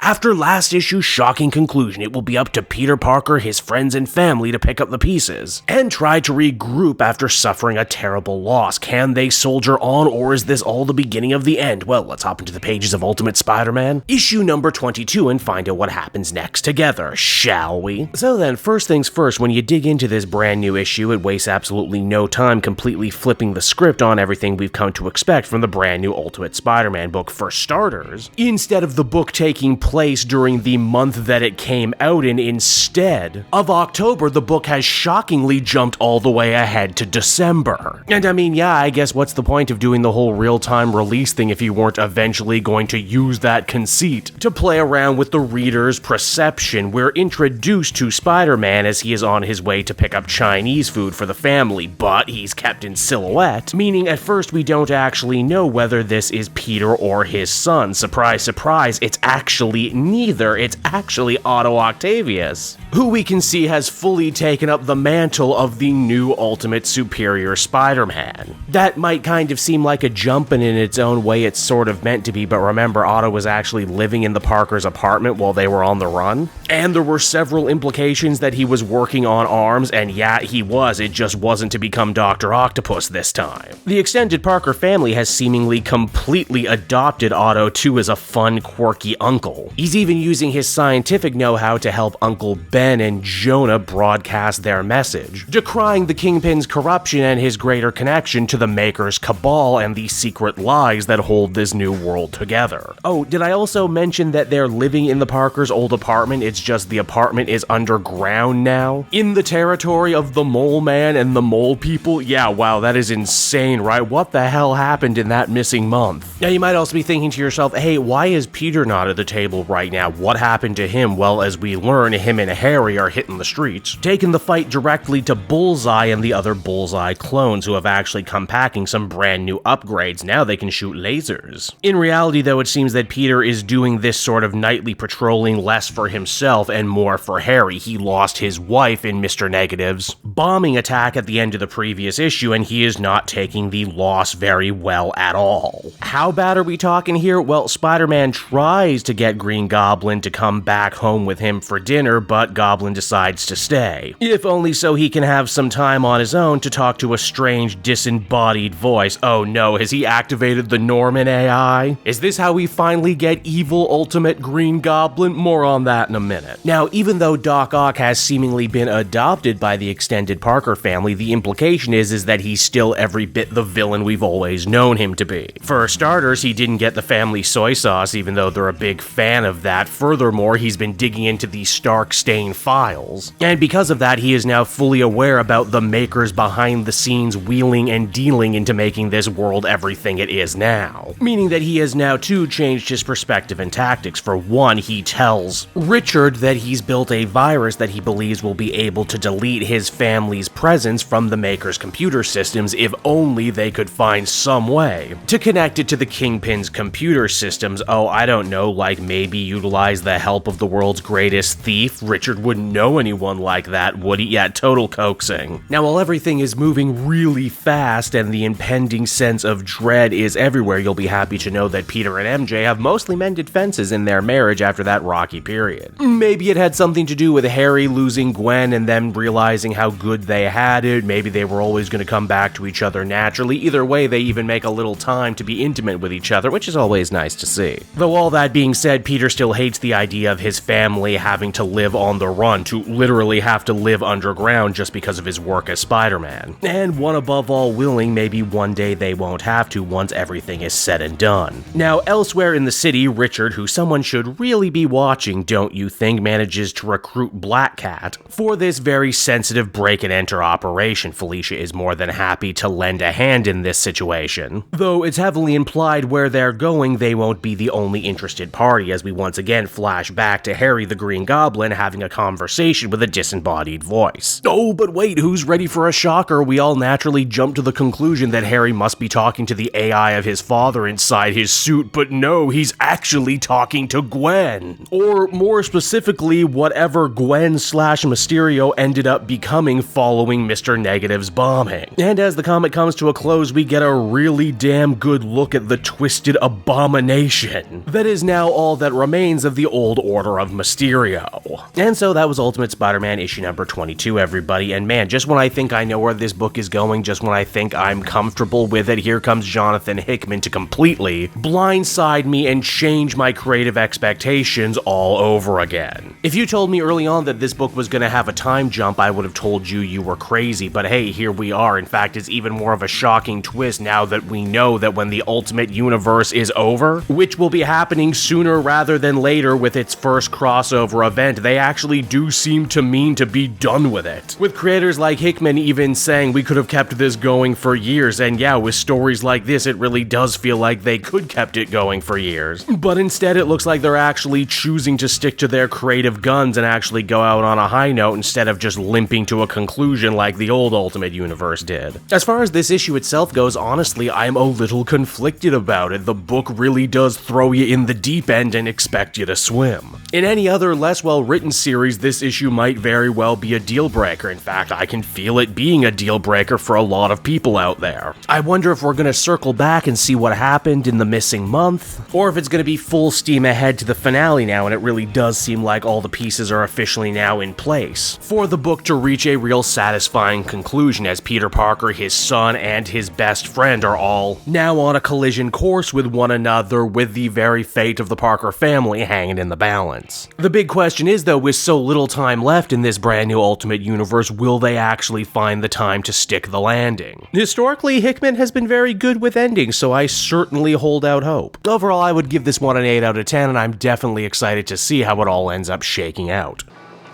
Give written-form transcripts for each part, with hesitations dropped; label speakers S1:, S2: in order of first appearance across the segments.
S1: After last issue's shocking conclusion, it will be up to Peter Parker, his friends, and family to pick up the pieces and try to regroup after suffering a terrible loss. Can they soldier on, or is this all the beginning of the end? Well, let's hop into the pages of Ultimate Spider-Man, issue number 22, and find out what happens next together, shall we? So then, first things first, when you dig into this brand new issue, it wastes absolutely no time completely flipping the script on everything we've come to expect from the brand new Ultimate Spider-Man book. For starters, instead of the book taking place during the month that it came out in, instead of October, the book has shockingly jumped all the way ahead to December. And I mean, yeah, I guess what's the point of doing the whole real-time release thing if you weren't eventually going to use that conceit to play around with the reader's perception? We're introduced to Spider-Man as he is on his way to pick up Chinese food for the family, but he's kept in silhouette, meaning at first we don't actually know whether this is Peter or his son. Surprise, surprise, it's actually neither. It's actually Otto Octavius, who we can see has fully taken up the mantle of the new Ultimate Superior Spider-Man. That might kind of seem like a jump, and in its own way it's sort of meant to be, but remember, Otto was actually living in the Parkers' apartment while they were on the run, and there were several implications that he was working on arms, and yeah, he was, it just wasn't to become Dr. Octopus this time. The extended Parker family has seemingly completely adopted Otto too as a fun, quirky uncle. He's even using his scientific know-how to help Uncle Ben and Jonah broadcast their message, decrying the Kingpin's corruption and his greater connection to the Maker's cabal and the secret lies that hold this new world together. Oh, did I also mention that they're living in the Parkers' old apartment? It's just the apartment is underground now, in the territory of the Mole Man and the Mole People. Yeah, wow, that is insane, right? What the hell happened in that missing month? Now, you might also be thinking to yourself, hey, why is Peter not at the table right now? What happened to him? Well, as we learn, him and Harry are hitting the streets, taking the fight directly to Bullseye and the other Bullseye clones, who have actually come packing some brand new upgrades. Now they can shoot lasers. In reality, though, it seems that Peter is doing this sort of nightly patrolling less for himself and more for Harry. He lost his wife in Mr. Negative's bombing attack at the end of the previous issue, and he is not taking the loss very well at all. How bad are we talking here? Well, Spider-Man tries to get Green Goblin to come back home with him for dinner, but Goblin decides to stay, if only so he can have some time on his own to talk to a strange, disembodied voice. Oh no, has he activated the Norman AI? Is this how we finally get evil Ultimate Green Goblin? More on that in a minute. Now, even though Doc Ock has seemingly been adopted by the extended Parker family, the implication is that he's still every bit the villain we've always known him to be. For starters, he didn't get the family soy sauce, even though they're a big fan of that. Furthermore, he's been digging into the Stark-Stain files, and because of that, he is now fully aware about the Makers behind the scenes wheeling and dealing into making this world everything it is now. Meaning that he has now too changed his perspective and tactics. For one, he tells Richard that he's built a virus that he believes will be able to delete his family's presence from the Maker's computer systems if only they could find some way to connect it to the Kingpin's computer systems. Oh, I don't know, like maybe utilize the help of the world's greatest thief? Richard wouldn't know anyone like that, would he? Yeah, total coaxing. Now, while everything is moving really fast and the impending sense of dread is everywhere, you'll be happy to know that Peter and MJ have mostly mended fences in their marriage after that rocky period. Maybe it had something to do with Harry losing Gwen and them realizing how good they had it. Maybe they were always going to come back to each other naturally. Either way, they even make a little time to be intimate with each other, which is always nice to see. Though all that being said, Peter still hates the idea of his family having to live on the run, to literally have to live underground just because of his work as Spider-Man. And one above all willing, maybe one day they won't have to once everything is said and done. Now, elsewhere in the city, Richard, who someone should really be watching, don't you think, manages to recruit Black Cat for this very sensitive break-and-enter operation. Felicia is more than happy to lend a hand in this situation, though it's heavily implied where they're going they won't be the only interested party, as we once again flash back to Harry the Green Goblin having a conversation with a disembodied voice. Oh, but wait, who's ready for a shocker? We all naturally jump to the conclusion that Harry must be talking to the AI of his father inside his suit, but no, he's actually talking to Gwen. Or more specifically, whatever Gwen/Mysterio ended up becoming following Mr. Negative's bombing. And as the comic comes to a close, we get a really damn good look at the twisted abomination that is now all that remains of the old order of Mysterio. And so that was Ultimate Spider-Man issue number 22, everybody. And man, just when I think I know where this book is going, just when I think I'm comfortable with it, here comes Jonathan Hickman to completely blindside me and change my creative expectations all over again. If you told me early on that this book was going to have a time jump, I would have told you were crazy, but hey, here we are. In fact, it's even more of a shocking twist now that we know that when the Ultimate Universe is over, which will be happening sooner rather than later with its first crossover event, they actually do seem to mean to be done with it. With creators like Hickman even saying we could have kept this going for years, and yeah, with stories like this, it really does feel like they could kept it going for years. But instead, it looks like they're actually choosing to stick to their creative guns and actually go out on a high note instead of just limping to a conclusion like the old Ultimate Universe did. As far as this issue itself goes, honestly, I'm a little conflicted about it. The book really does throw you in the deep end and expect you to swim. In any other less well-written series, this issue might very well be a deal breaker. In fact, I can feel it being a deal breaker for a lot of people out there. I wonder if we're gonna circle back and see what happened in the missing month, or if it's gonna be full steam ahead to the finale now, and it really does seem like all the pieces are officially now in place for the book to reach a real satisfying conclusion, as Peter Parker, his son, and his best friend are all now on a collision course with one another, with the very fate of the Parker family hanging in the balance. The big question is, though, with so little time left in this brand new Ultimate Universe, will they actually find the time to stick the landing? Historically, Hickman has been very good with endings, so I certainly hold out hope. Overall, I would give this one an 8 out of 10, and I'm definitely excited to see how it all ends up shaking out.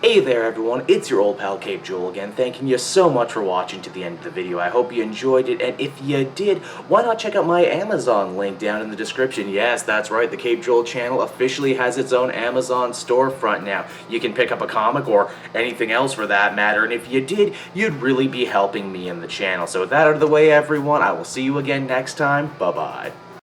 S1: Hey there everyone, it's your old pal Cape Joel again, thanking you so much for watching to the end of the video. I hope you enjoyed it, and if you did, why not check out my Amazon link down in the description. Yes, that's right, the Cape Joel channel officially has its own Amazon storefront now. You can pick up a comic or anything else for that matter, and if you did, you'd really be helping me in the channel. So with that out of the way everyone, I will see you again next time. Bye-bye.